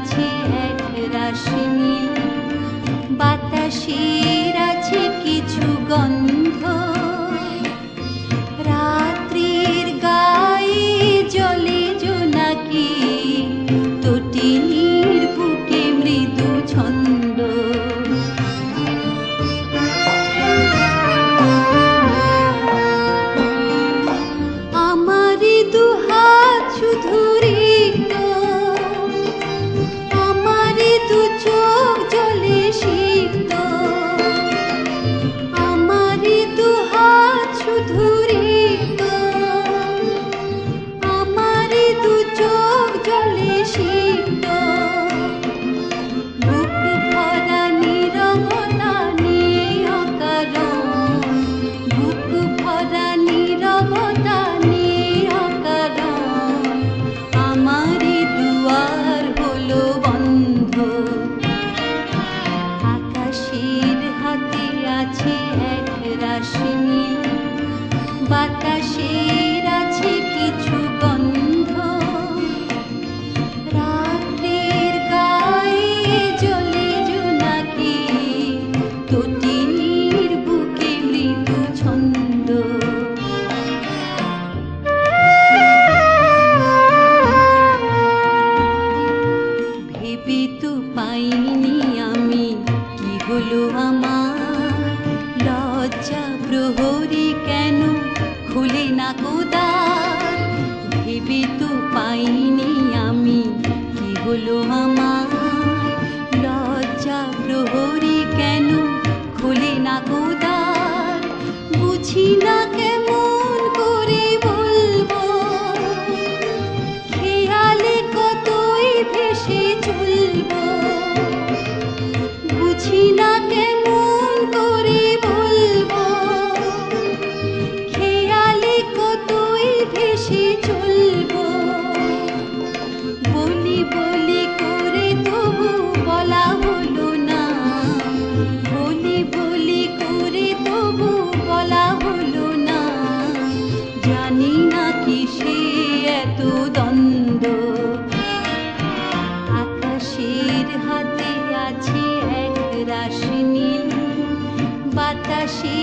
আছে এক রাশি নীল, বাতাসের আছে কিছু গন্ধ, রাত্রির গায়ে জলে জোনাকি, তটিনীর বুকে মৃদু ছন্দ। আমারই দুহাত শুধু রিক্ত, আমারই দু চোখ জলে সিক্ত, আমারই দুহাত শুধু রিক্ত, আমারই দু চোখ জলে সিক্ত। বুক ভরা নীরবতা নিয়ে অকারণ, বুক ভরা নীরবতা নিয়ে অকারণ, আমারই দুয়ার হলো বন্ধ। আকাশের হাতে আছে এক রাশি নীল, বাতাসের আছে কিছু গন্ধ, রাত্রির গায়ে জলে জোনাকি, তটিনীর বুকে মৃদু ছন্দ। ভেবে তো পাইনি আমি কি হলো আমার, লজ্জা প্রহরী কেন খুলে না কোদার। ভেবে তো পাইনি আমি কি হলো আমার, লজ্জা প্রহরী কেন খুলে না কোদার। বুঝি না কেমন করে বলবো, খেয়ালে কতই ভেসে চলবো। বুঝি না কেমন করে বলবো, খেয়ালে কতই ভেসে চলবো। বলি বলি করে তবু বলা হলো না, বলি বলি করে তবু বলা হলো না। জানি না কিসে এত দ্বন্দ্ব। আকাশের হাতে আছে এক রাশি নীল, বাতাসে